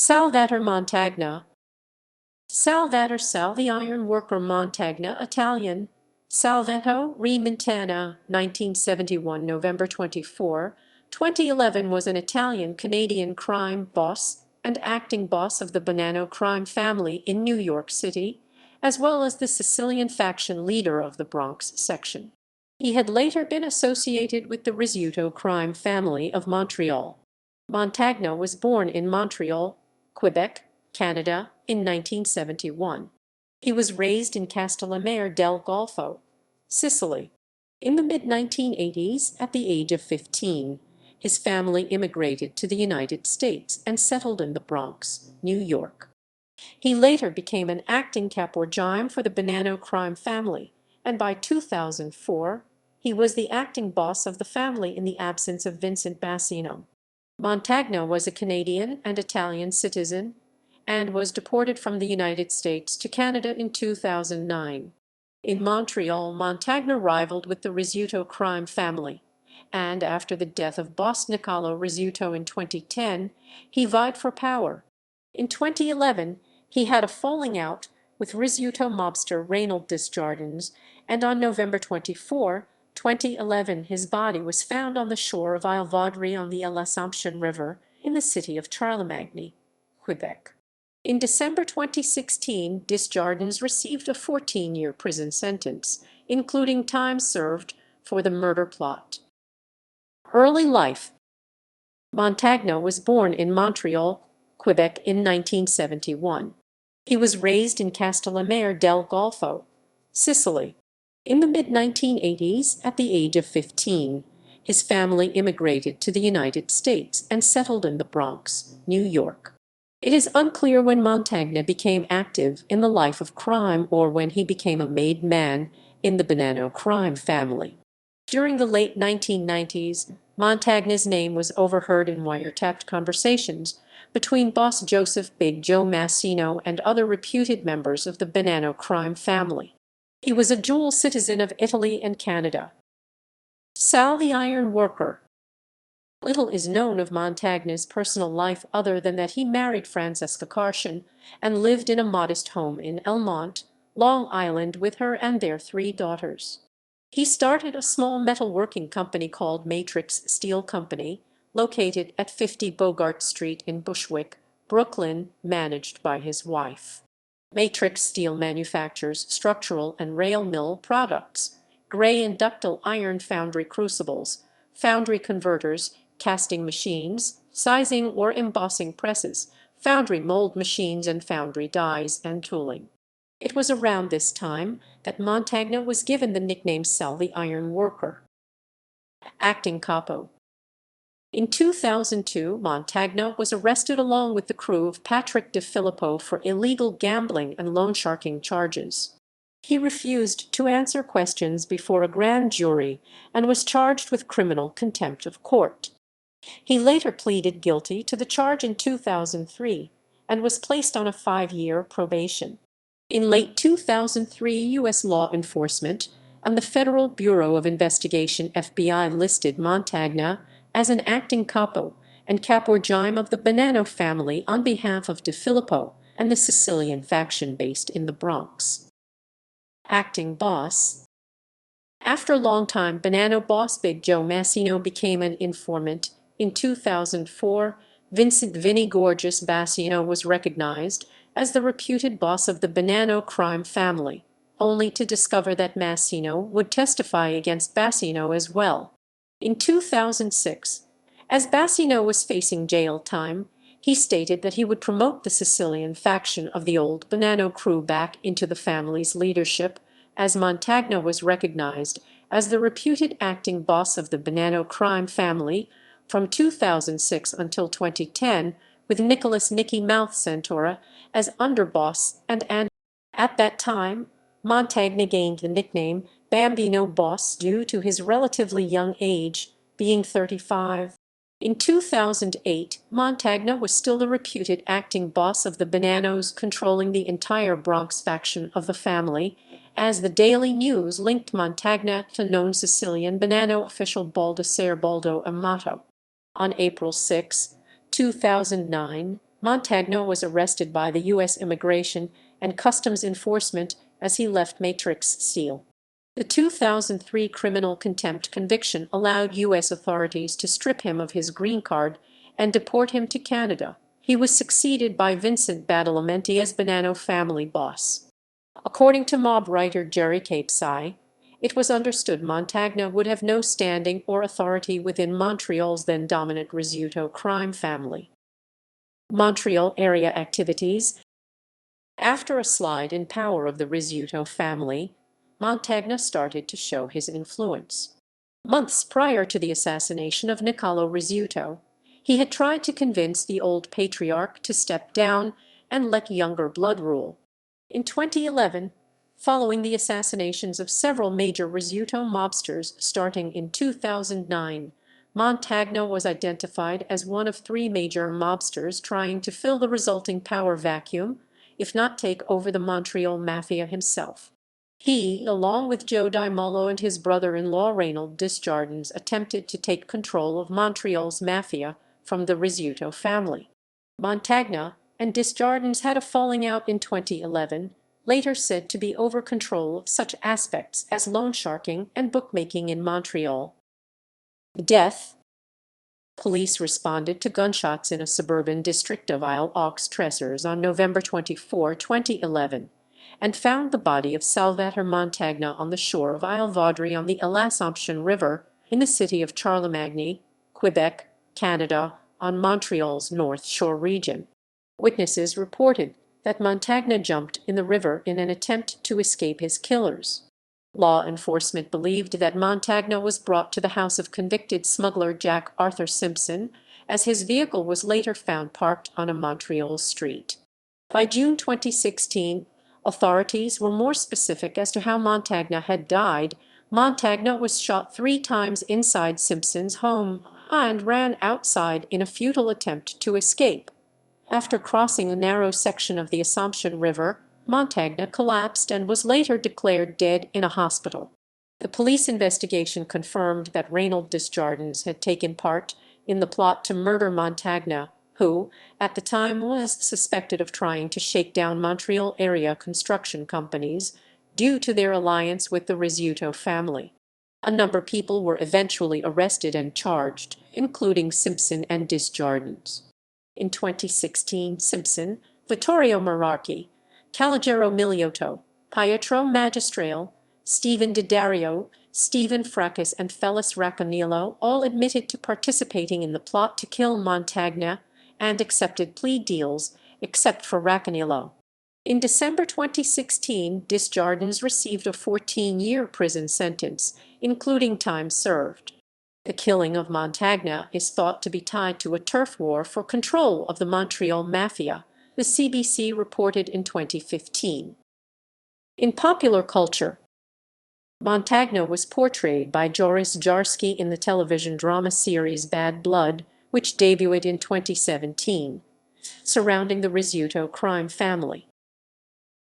Salvatore Montagna. Salvatore Sal, the iron worker. Montagna, Italian. Salvatore Montagna, 1971, November 24, 2011, was an Italian-Canadian crime boss and acting boss of the Bonanno crime family in New York City, as well as the Sicilian faction leader of the Bronx section. He had later been associated with the Rizzuto crime family of Montreal. Montagna was born in Montreal, Quebec, Canada, in 1971. He was raised in Castellammare del Golfo, Sicily. In the mid-1980s, at the age of 15, his family immigrated to the United States and settled in the Bronx, New York. He later became an acting caporgime for the Bonanno crime family, and by 2004, he was the acting boss of the family in the absence of Vincent Bassino. Montagna was a Canadian and Italian citizen and was deported from the United States to Canada in 2009. In Montreal, Montagna rivaled with the Rizzuto crime family, and after the death of boss Niccolo Rizzuto in 2010, he vied for power. In 2011, he had a falling out with Rizzuto mobster Reynold Desjardins, and on November 24, 2011, his body was found on the shore of Isle Vaudrey on the L'Assomption River in the city of Charlemagne, Quebec. In December 2016, Desjardins received a 14-year prison sentence, including time served for the murder plot. Early life. Montagna was born in Montreal, Quebec in 1971. He was raised in Castellammare del Golfo, Sicily. In the mid-1980s, at the age of 15, his family immigrated to the United States and settled in the Bronx, New York. It is unclear when Montagna became active in the life of crime or when he became a made man in the Bonanno crime family. During the late 1990s, Montagna's name was overheard in wiretapped conversations between boss Joseph Big Joe Massino and other reputed members of the Bonanno crime family. He was a dual citizen of Italy and Canada. Sal the iron worker. Little is known of Montagna's personal life other than that he married Francesca Karschen and lived in a modest home in Elmont, Long Island with her and their 3 daughters. He started a small metalworking company called Matrix Steel Company, located at 50 Bogart Street in Bushwick, Brooklyn, managed by his wife. Matrix Steel manufactures structural and rail mill products, gray and ductile iron foundry crucibles, foundry converters, casting machines, sizing or embossing presses, foundry mold machines, and foundry dies and tooling. It was around this time that Montagna was given the nickname Sal the Iron Worker. Acting capo. In 2002, Montagna was arrested along with the crew of Patrick DeFilippo for illegal gambling and loan sharking charges. He refused to answer questions before a grand jury and was charged with criminal contempt of court. He later pleaded guilty to the charge in 2003 and was placed on a 5-year probation. In late 2003, U.S. law enforcement and the Federal Bureau of Investigation (FBI) listed Montagna as an acting capo and caporgime of the Bonanno family on behalf of DeFilippo and the Sicilian faction based in the Bronx. Acting boss. After longtime Bonanno boss Big Joe Massino became an informant, in 2004, Vincent Vinny Gorgeous Bassino was recognized as the reputed boss of the Bonanno crime family, only to discover that Massino would testify against Bassino as well. In 2006, as Bassino was facing jail time, he stated that he would promote the Sicilian faction of the old Bonanno crew back into the family's leadership, as Montagna was recognized as the reputed acting boss of the Bonanno crime family from 2006 until 2010, with Nicholas Nicky Mouth Santora as underboss and at that time, Montagna gained the nickname Bambino Boss due to his relatively young age, being 35. In 2008, Montagna was still the reputed acting boss of the Bonannos, controlling the entire Bronx faction of the family, as the Daily News linked Montagna to known Sicilian Bonanno official Baldassare Baldo Amato. On April 6, 2009, Montagna was arrested by the U.S. Immigration and Customs Enforcement as he left Matrix Steel. The 2003 criminal contempt conviction allowed U.S. authorities to strip him of his green card and deport him to Canada. He was succeeded by Vincent Badalamenti as Bonanno family boss. According to mob writer Jerry Capesci, it was understood Montagna would have no standing or authority within Montreal's then dominant Rizzuto crime family. Montreal area activities. After a slide in power of the Rizzuto family, Montagna started to show his influence. Months prior to the assassination of Niccolo Rizzuto, he had tried to convince the old patriarch to step down and let younger blood rule. In 2011, following the assassinations of several major Rizzuto mobsters starting in 2009, Montagna was identified as one of three major mobsters trying to fill the resulting power vacuum, if not take over the Montreal Mafia himself. He, along with Joe DiMollo and his brother-in-law Reynold Desjardins, attempted to take control of Montreal's Mafia from the Rizzuto family. Montagna and Desjardins had a falling out in 2011, later said to be over control of such aspects as loan sharking and bookmaking in Montreal. Death. Police responded to gunshots in a suburban district of Isle-aux-Trésors on November 24, 2011, and found the body of Salvatore Montagna on the shore of Isle Vaudrey on the L'Assomption River in the city of Charlemagne, Quebec, Canada, on Montreal's North Shore region. Witnesses reported that Montagna jumped in the river in an attempt to escape his killers. Law enforcement believed that Montagna was brought to the house of convicted smuggler Jack Arthur Simpson, as his vehicle was later found parked on a Montreal street. By June 2016, authorities were more specific as to how Montagna had died. Montagna was shot 3 times inside Simpson's home and ran outside in a futile attempt to escape. After crossing a narrow section of the Assomption River, Montagna collapsed and was later declared dead in a hospital. The police investigation confirmed that Reynold Desjardins had taken part in the plot to murder Montagna, who, at the time, was suspected of trying to shake down Montreal area construction companies due to their alliance with the Rizzuto family. A number of people were eventually arrested and charged, including Simpson and Desjardins. In 2016, Simpson, Vittorio Mararchi, Calogero Miliotto, Pietro Magistrale, Stephen D'Addario, Stephen Fracas, and Felix Racconillo all admitted to participating in the plot to kill Montagna and accepted plea deals, except for Racconillo. In December 2016, Desjardins received a 14-year prison sentence, including time served. The killing of Montagna is thought to be tied to a turf war for control of the Montreal Mafia, the CBC reported in 2015. In popular culture, Montagna was portrayed by Joris Jarski in the television drama series Bad Blood, which debuted in 2017, surrounding the Rizzuto crime family.